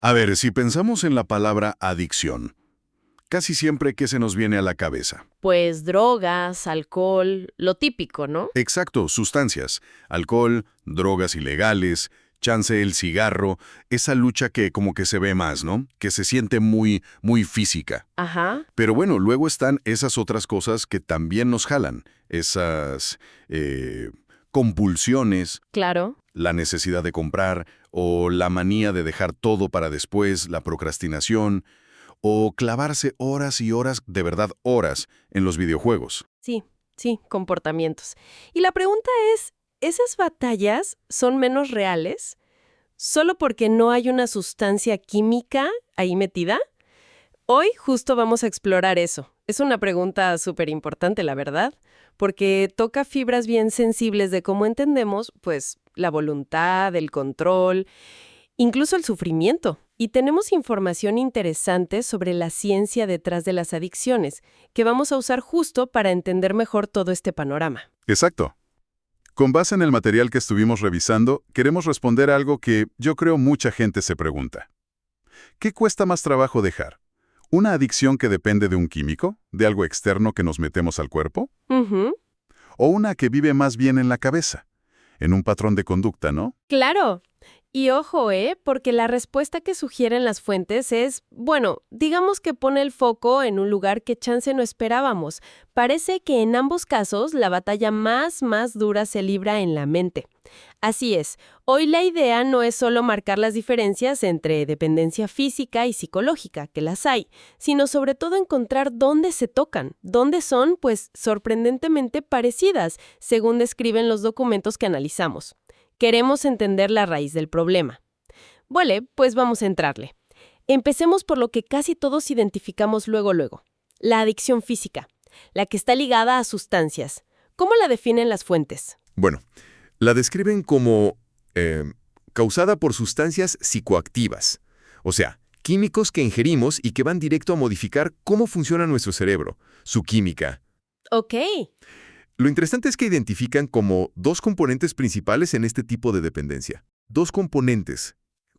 A ver, si pensamos en la palabra adicción, casi siempre, ¿qué se nos viene a la cabeza? Pues drogas, alcohol, lo típico, ¿no? Exacto, sustancias, alcohol, drogas ilegales, chance el cigarro, esa lucha que como que se ve más, ¿no? Que se siente muy física. Ajá, Pero bueno, luego están esas otras cosas que también nos jalan, esas compulsiones, claro. la necesidad de comprar, o la manía de dejar todo para después, la procrastinación, o clavarse horas y horas, de verdad horas, en los videojuegos. Sí, sí, comportamientos. Y la pregunta es, ¿esas batallas son menos reales solo porque no hay una sustancia química ahí metida? Hoy justo vamos a explorar eso. Es una pregunta súper importante, la verdad, porque toca fibras bien sensibles de cómo entendemos, pues, la voluntad, el control, incluso el sufrimiento. Y tenemos información interesante sobre la ciencia detrás de las adicciones, que vamos a usar justo para entender mejor todo este panorama. Exacto. Con base en el material que estuvimos revisando, queremos responder algo que yo creo mucha gente se pregunta. ¿Qué cuesta más trabajo dejar? ¿Una adicción que depende de un químico, de algo externo que nos metemos al cuerpo? Ujú. ¿O una que vive más bien en la cabeza, en un patrón de conducta, no? Claro. Y ojo, porque la respuesta que sugieren las fuentes es, bueno, digamos que pone el foco en un lugar que chance no esperábamos. Parece que en ambos casos la batalla más dura se libra en la mente. Así es, hoy la idea no es solo marcar las diferencias entre dependencia física y psicológica, que las hay, sino sobre todo encontrar dónde se tocan, dónde son, pues, sorprendentemente parecidas, según describen los documentos que analizamos. Queremos entender la raíz del problema. Vale, pues vamos a entrarle. Empecemos por lo que casi todos identificamos luego. La adicción física, la que está ligada a sustancias. ¿Cómo la definen las fuentes? Bueno, la describen como causada por sustancias psicoactivas, o sea, químicos que ingerimos y que van directo a modificar cómo funciona nuestro cerebro, su química. Ok. Lo interesante es que identifican como dos componentes principales en este tipo de dependencia. Dos componentes.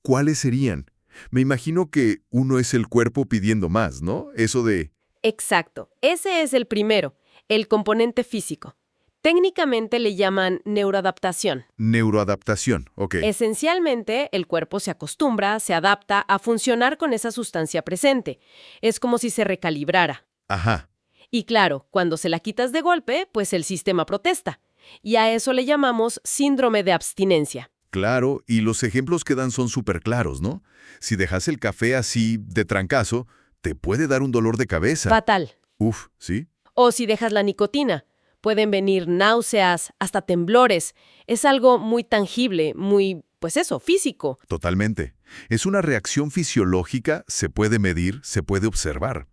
¿Cuáles serían? Me imagino que uno es el cuerpo pidiendo más, ¿no? Eso de... Exacto. Ese es el primero, el componente físico. Técnicamente le llaman neuroadaptación. Neuroadaptación, ok. Esencialmente, el cuerpo se acostumbra, se adapta a funcionar con esa sustancia presente. Es como si se recalibrara. Ajá. Y claro, cuando se la quitas de golpe, pues el sistema protesta. Y a eso le llamamos síndrome de abstinencia. Claro, y los ejemplos que dan son súper claros, ¿no? Si dejas el café así, de trancazo, te puede dar un dolor de cabeza. Fatal. Uf, ¿sí? O si dejas la nicotina, pueden venir náuseas, hasta temblores. Es algo muy tangible, muy, pues eso, físico. Totalmente. Es una reacción fisiológica, se puede medir, se puede observar.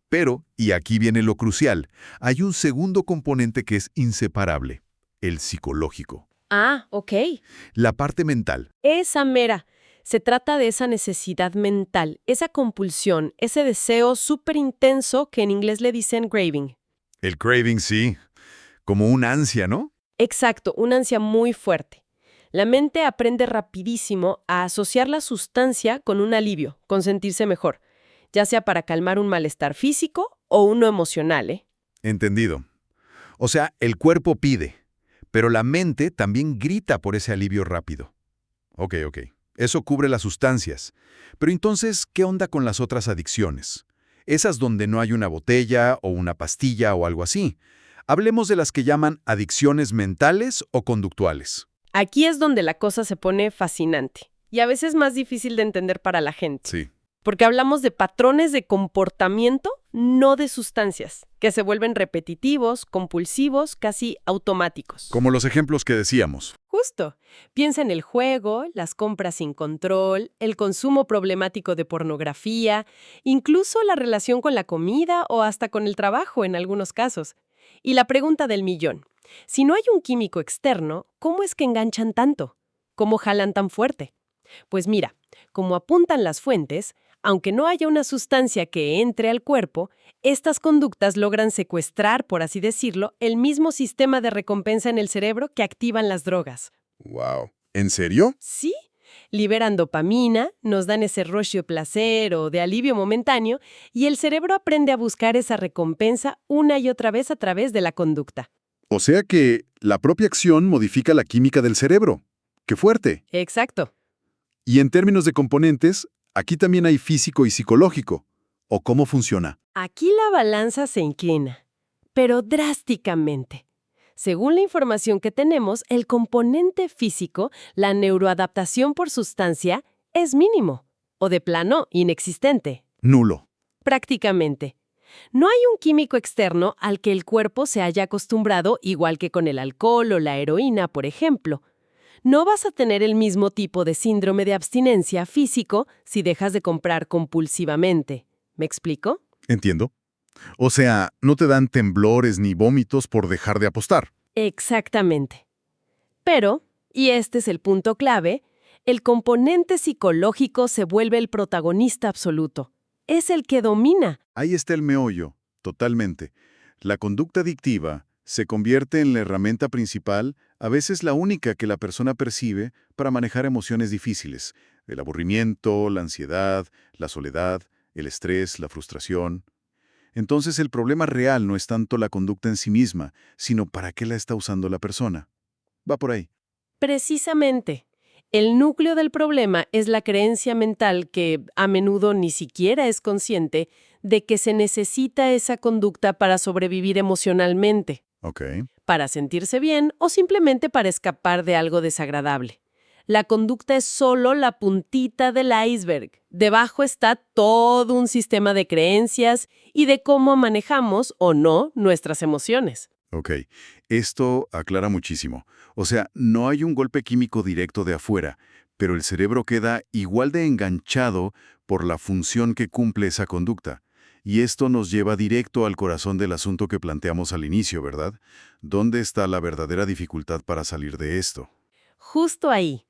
Pero, y aquí viene lo crucial, hay un segundo componente que es inseparable, el psicológico, Ah, ok. la parte mental. Esa mera. Se trata de esa necesidad mental, esa compulsión, ese deseo súper intenso que en inglés le dicen craving. El craving, sí, como un ansia, ¿no? Exacto, una ansia muy fuerte. La mente aprende rapidísimo a asociar la sustancia con un alivio, con sentirse mejor, ya sea para calmar un malestar físico o uno emocional, ¿eh? Entendido. O sea, el cuerpo pide, pero la mente también grita por ese alivio rápido. Ok. Eso cubre las sustancias. Pero entonces, ¿qué onda con las otras adicciones? Esas donde no hay una botella o una pastilla o algo así. Hablemos de las que llaman adicciones mentales o conductuales. Aquí es donde la cosa se pone fascinante y a veces más difícil de entender para la gente. Sí. Porque hablamos de patrones de comportamiento, no de sustancias, que se vuelven repetitivos, compulsivos, casi automáticos. Como los ejemplos que decíamos. Justo. Piensa en el juego, las compras sin control, el consumo problemático de pornografía, incluso la relación con la comida o hasta con el trabajo en algunos casos. Y la pregunta del millón. Si no hay un químico externo, ¿cómo es que enganchan tanto? ¿Cómo jalan tan fuerte? Pues mira, como apuntan las fuentes, aunque no haya una sustancia que entre al cuerpo, estas conductas logran secuestrar, por así decirlo, el mismo sistema de recompensa en el cerebro que activan las drogas. Wow. ¿En serio? Sí, Liberan dopamina, nos dan ese rush de placer o de alivio momentáneo, y el cerebro aprende a buscar esa recompensa una y otra vez a través de la conducta. O sea que la propia acción modifica la química del cerebro. ¡Qué fuerte! Exacto. Y en términos de componentes, aquí también hay físico y psicológico. ¿O cómo funciona? Aquí la balanza se inclina, pero drásticamente. Según la información que tenemos, el componente físico, la neuroadaptación por sustancia, es mínimo, o de plano inexistente. Nulo. Prácticamente. No hay un químico externo al que el cuerpo se haya acostumbrado, igual que con el alcohol o la heroína, por ejemplo. No vas a tener el mismo tipo de síndrome de abstinencia físico si dejas de comprar compulsivamente. ¿Me explico? Entiendo. O sea, no te dan temblores ni vómitos por dejar de apostar. Exactamente. Pero, y este es el punto clave, el componente psicológico se vuelve el protagonista absoluto. Es el que domina. Ahí está el meollo, totalmente. La conducta adictiva se convierte en la herramienta principal, a veces la única que la persona percibe para manejar emociones difíciles. El aburrimiento, la ansiedad, la soledad, el estrés, la frustración. Entonces el problema real no es tanto la conducta en sí misma, sino para qué la está usando la persona. Va por ahí. Precisamente. El núcleo del problema es la creencia mental que, a menudo, ni siquiera es consciente de que se necesita esa conducta para sobrevivir emocionalmente, Ok. para sentirse bien o simplemente para escapar de algo desagradable. La conducta es solo la puntita del iceberg. Debajo está todo un sistema de creencias y de cómo manejamos o no nuestras emociones. Ok. Esto aclara muchísimo. O sea, no hay un golpe químico directo de afuera, pero el cerebro queda igual de enganchado por la función que cumple esa conducta. Y esto nos lleva directo al corazón del asunto que planteamos al inicio, ¿verdad? ¿Dónde está la verdadera dificultad para salir de esto? Justo ahí.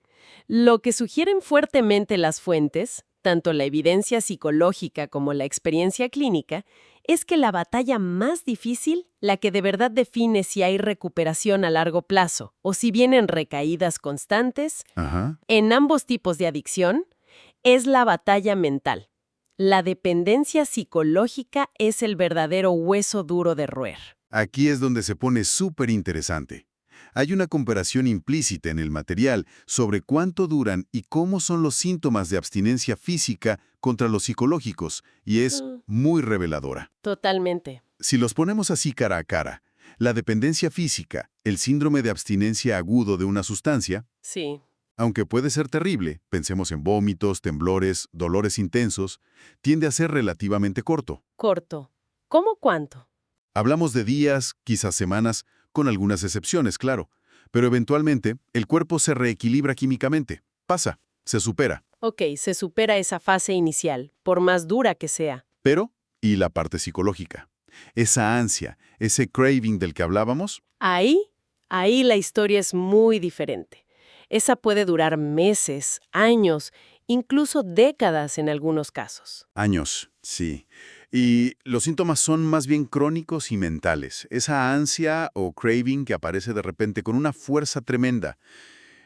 Lo que sugieren fuertemente las fuentes, tanto la evidencia psicológica como la experiencia clínica, es que la batalla más difícil, la que de verdad define si hay recuperación a largo plazo o si vienen recaídas constantes, Ajá. en ambos tipos de adicción, es la batalla mental. La dependencia psicológica es el verdadero hueso duro de roer. Aquí es donde se pone súper interesante. Hay una comparación implícita en el material sobre cuánto duran y cómo son los síntomas de abstinencia física contra los psicológicos, y es muy reveladora. Totalmente. Si los ponemos así cara a cara, la dependencia física, el síndrome de abstinencia agudo de una sustancia, Sí. aunque puede ser terrible, pensemos en vómitos, temblores, dolores intensos, tiende a ser relativamente corto. Corto. ¿Cómo cuánto? Hablamos de días, quizás semanas, con algunas excepciones, claro, pero eventualmente el cuerpo se reequilibra químicamente, pasa, se supera. Ok, se supera esa fase inicial, por más dura que sea. Pero, ¿y la parte psicológica? Esa ansia, ese craving del que hablábamos, Ahí la historia es muy diferente. Esa puede durar meses, años, incluso décadas en algunos casos. años, sí. Y los síntomas son más bien crónicos y mentales. Esa ansia o craving que aparece de repente con una fuerza tremenda.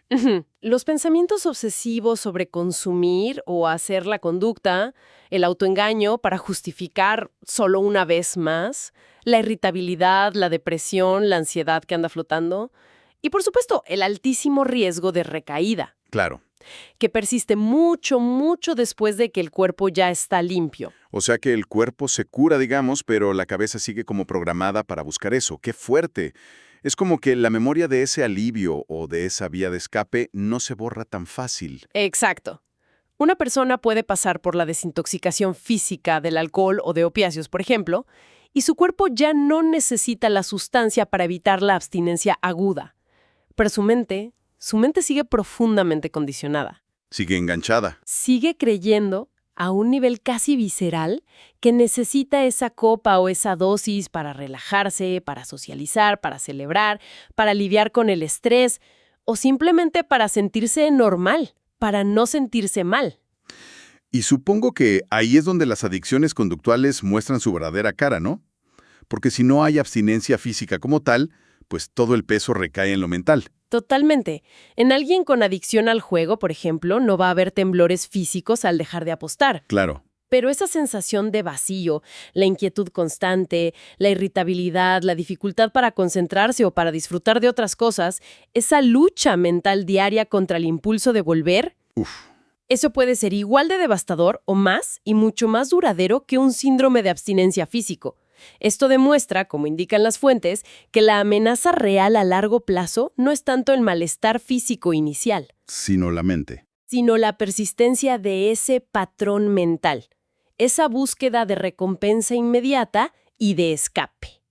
Ujú. Los pensamientos obsesivos sobre consumir o hacer la conducta, el autoengaño para justificar solo una vez más, la irritabilidad, la depresión, la ansiedad que anda flotando y, por supuesto, el altísimo riesgo de recaída, Claro. que persiste mucho, mucho después de que el cuerpo ya está limpio. O sea que el cuerpo se cura, digamos, pero la cabeza sigue como programada para buscar eso. ¡Qué fuerte! Es como que la memoria de ese alivio o de esa vía de escape no se borra tan fácil. Exacto. Una persona puede pasar por la desintoxicación física del alcohol o de opiáceos, por ejemplo, y su cuerpo ya no necesita la sustancia para evitar la abstinencia aguda. Pero su mente sigue profundamente condicionada. Sigue enganchada. Sigue creyendo, a un nivel casi visceral, que necesita esa copa o esa dosis para relajarse, para socializar, para celebrar, para lidiar con el estrés o simplemente para sentirse normal, para no sentirse mal. Y supongo que ahí es donde las adicciones conductuales muestran su verdadera cara, ¿no? Porque si no hay abstinencia física como tal, pues todo el peso recae en lo mental. Totalmente. En alguien con adicción al juego, por ejemplo, no va a haber temblores físicos al dejar de apostar. Claro. Pero esa sensación de vacío, la inquietud constante, la irritabilidad, la dificultad para concentrarse o para disfrutar de otras cosas, esa lucha mental diaria contra el impulso de volver, eso puede ser igual de devastador o más y mucho más duradero que un síndrome de abstinencia físico. Esto demuestra, como indican las fuentes, que la amenaza real a largo plazo no es tanto el malestar físico inicial, Sino la mente. sino la persistencia de ese patrón mental, esa búsqueda de recompensa inmediata y de escape.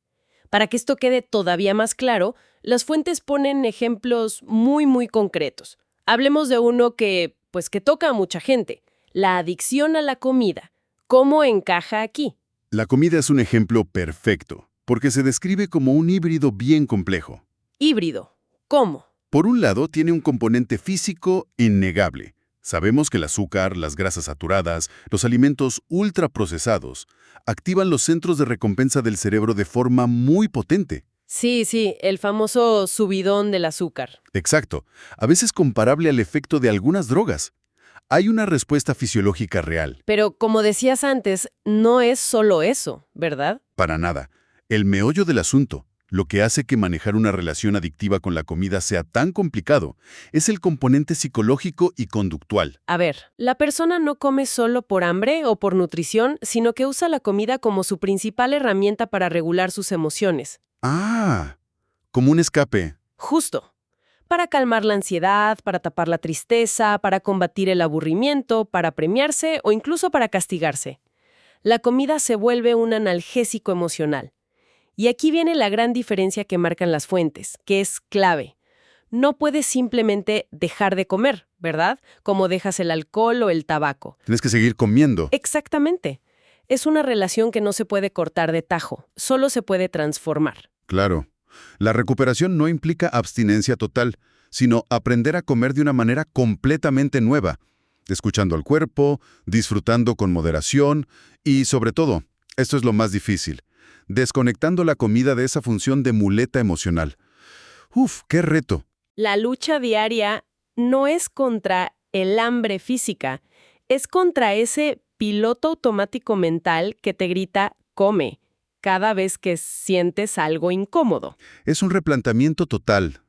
Para que esto quede todavía más claro, las fuentes ponen ejemplos muy concretos. Hablemos de uno que toca a mucha gente, la adicción a la comida. ¿Cómo encaja aquí? La comida es un ejemplo perfecto, porque se describe como un híbrido bien complejo. Híbrido. ¿Cómo? Por un lado, tiene un componente físico innegable. Sabemos que el azúcar, las grasas saturadas, los alimentos ultraprocesados activan los centros de recompensa del cerebro de forma muy potente. Sí, el famoso subidón del azúcar. Exacto, a veces comparable al efecto de algunas drogas. Hay una respuesta fisiológica real. Pero como decías antes, no es solo eso, ¿verdad? Para nada. El meollo del asunto, lo que hace que manejar una relación adictiva con la comida sea tan complicado, es el componente psicológico y conductual. A ver, la persona no come solo por hambre o por nutrición, sino que usa la comida como su principal herramienta para regular sus emociones. Ah, como un escape. Justo. Para calmar la ansiedad, para tapar la tristeza, para combatir el aburrimiento, para premiarse o incluso para castigarse. La comida se vuelve un analgésico emocional. Y aquí viene la gran diferencia que marcan las fuentes, que es clave. No puedes simplemente dejar de comer, ¿verdad? Como dejas el alcohol o el tabaco. Tienes que seguir comiendo. Exactamente. Es una relación que no se puede cortar de tajo, solo se puede transformar. Claro. La recuperación no implica abstinencia total, sino aprender a comer de una manera completamente nueva, escuchando al cuerpo, disfrutando con moderación y, sobre todo, esto es lo más difícil, desconectando la comida de esa función de muleta emocional. ¡Uf, qué reto! La lucha diaria no es contra el hambre física, es contra ese piloto automático mental que te grita «come» cada vez que sientes algo incómodo. Es un replanteamiento total.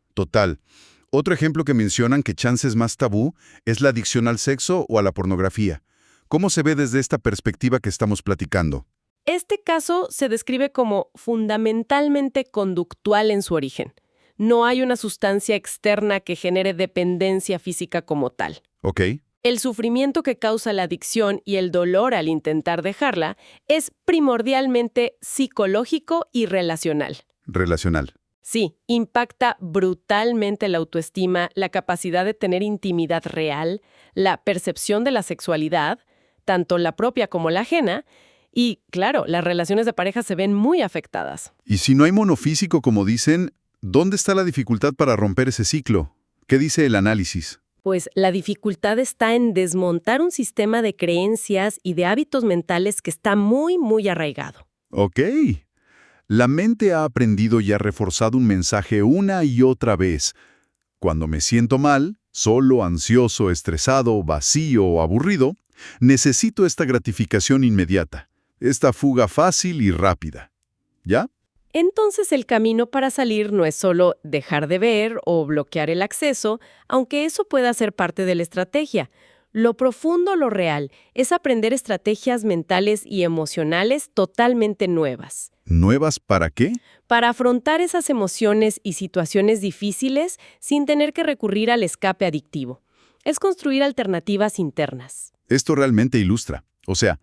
Otro ejemplo que mencionan que chance es más tabú es la adicción al sexo o a la pornografía. ¿Cómo se ve desde esta perspectiva que estamos platicando? Este caso se describe como fundamentalmente conductual en su origen. No hay una sustancia externa que genere dependencia física como tal. Ok. El sufrimiento que causa la adicción y el dolor al intentar dejarla es primordialmente psicológico y relacional. Relacional. Sí, impacta brutalmente la autoestima, la capacidad de tener intimidad real, la percepción de la sexualidad, tanto la propia como la ajena, y, claro, las relaciones de pareja se ven muy afectadas. Y si no hay monofísico, como dicen, ¿dónde está la dificultad para romper ese ciclo? ¿Qué dice el análisis? Pues la dificultad está en desmontar un sistema de creencias y de hábitos mentales que está muy arraigado. Ok. La mente ha aprendido y ha reforzado un mensaje una y otra vez. Cuando me siento mal, solo, ansioso, estresado, vacío o aburrido, necesito esta gratificación inmediata, esta fuga fácil y rápida. ¿Ya? Entonces el camino para salir no es solo dejar de ver o bloquear el acceso, aunque eso pueda ser parte de la estrategia. Lo profundo, lo real, es aprender estrategias mentales y emocionales totalmente nuevas. ¿Nuevas para qué? Para afrontar esas emociones y situaciones difíciles sin tener que recurrir al escape adictivo. Es construir alternativas internas. Esto realmente ilustra. O sea,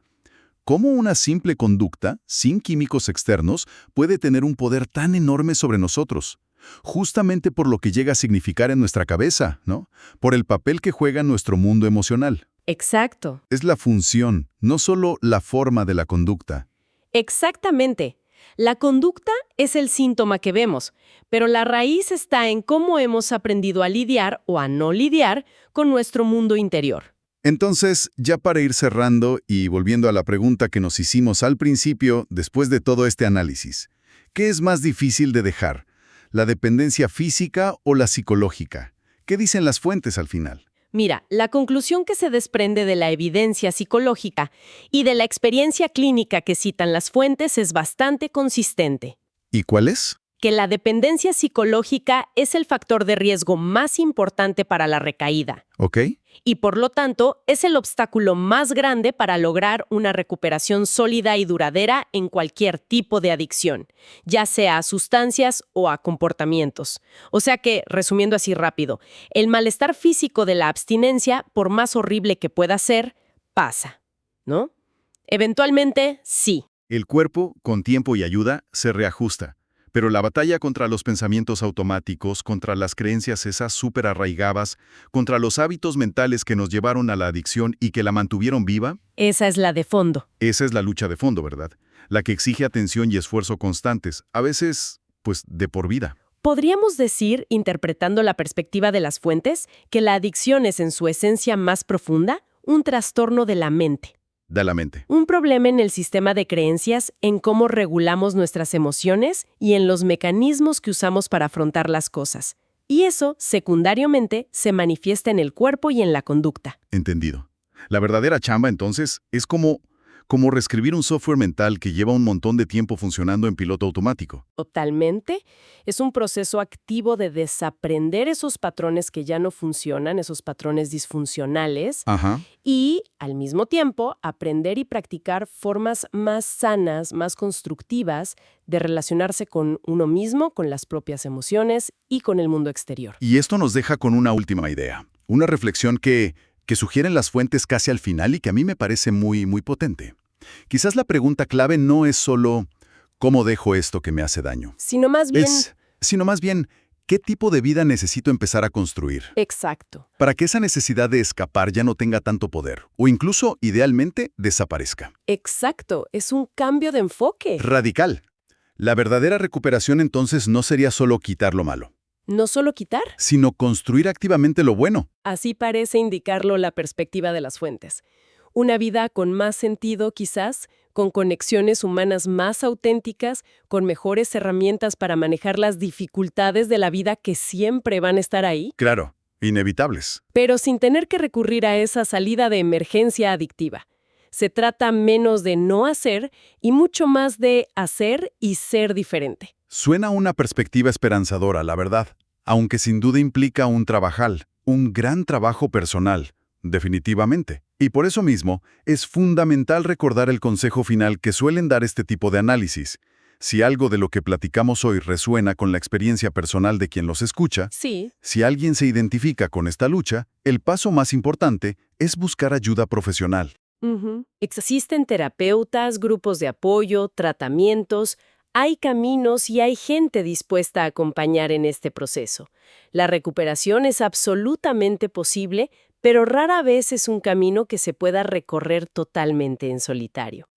¿cómo una simple conducta, sin químicos externos, puede tener un poder tan enorme sobre nosotros? Justamente por lo que llega a significar en nuestra cabeza, ¿no? Por el papel que juega en nuestro mundo emocional. Exacto. Es la función, no solo la forma de la conducta. Exactamente. La conducta es el síntoma que vemos, pero la raíz está en cómo hemos aprendido a lidiar o a no lidiar con nuestro mundo interior. Entonces, ya para ir cerrando y volviendo a la pregunta que nos hicimos al principio, después de todo este análisis, ¿qué es más difícil de dejar? ¿La dependencia física o la psicológica? ¿Qué dicen las fuentes al final? Mira, la conclusión que se desprende de la evidencia psicológica y de la experiencia clínica que citan las fuentes es bastante consistente. ¿Y cuál es? Que la dependencia psicológica es el factor de riesgo más importante para la recaída ¿Ok? y, por lo tanto, es el obstáculo más grande para lograr una recuperación sólida y duradera en cualquier tipo de adicción, ya sea a sustancias o a comportamientos. O sea que, resumiendo así rápido, el malestar físico de la abstinencia, por más horrible que pueda ser, pasa, ¿no? Eventualmente, sí. El cuerpo, con tiempo y ayuda, se reajusta. Pero la batalla contra los pensamientos automáticos, contra las creencias esas súper arraigadas, contra los hábitos mentales que nos llevaron a la adicción y que la mantuvieron viva, Esa es la de fondo. esa es la lucha de fondo, ¿verdad? La que exige atención y esfuerzo constantes, a veces, pues, de por vida. Podríamos decir, interpretando la perspectiva de las fuentes, que la adicción es en su esencia más profunda un trastorno de la mente. Da la mente. Un problema en el sistema de creencias, en cómo regulamos nuestras emociones y en los mecanismos que usamos para afrontar las cosas. Y eso, secundariamente, se manifiesta en el cuerpo y en la conducta. Entendido. La verdadera chamba, entonces, es como reescribir un software mental que lleva un montón de tiempo funcionando en piloto automático. Totalmente. Es un proceso activo de desaprender esos patrones que ya no funcionan, esos patrones disfuncionales, Ajá. y, al mismo tiempo, aprender y practicar formas más sanas, más constructivas de relacionarse con uno mismo, con las propias emociones y con el mundo exterior. Y esto nos deja con una última idea. Una reflexión que sugieren las fuentes casi al final y que a mí me parece muy, muy potente. Quizás la pregunta clave no es solo ¿cómo dejo esto que me hace daño? Sino más bien... Sino más bien, ¿qué tipo de vida necesito empezar a construir? Exacto. Para que esa necesidad de escapar ya no tenga tanto poder, o incluso, idealmente, desaparezca. Exacto. Es un cambio de enfoque. Radical. La verdadera recuperación entonces no sería solo quitar lo malo, No solo quitar. sino construir activamente lo bueno. Así parece indicarlo la perspectiva de las fuentes. Una vida con más sentido, quizás, con conexiones humanas más auténticas, con mejores herramientas para manejar las dificultades de la vida que siempre van a estar ahí, Claro, inevitables. pero sin tener que recurrir a esa salida de emergencia adictiva. Se trata menos de no hacer y mucho más de hacer y ser diferente. Suena una perspectiva esperanzadora, la verdad, aunque sin duda implica un trabajal, un gran trabajo personal, definitivamente. Y por eso mismo, es fundamental recordar el consejo final que suelen dar este tipo de análisis. Si algo de lo que platicamos hoy resuena con la experiencia personal de quien los escucha, Sí, si alguien se identifica con esta lucha, el paso más importante es buscar ayuda profesional. existen terapeutas, grupos de apoyo, tratamientos. Hay caminos y hay gente dispuesta a acompañar en este proceso. La recuperación es absolutamente posible, pero rara vez es un camino que se pueda recorrer totalmente en solitario.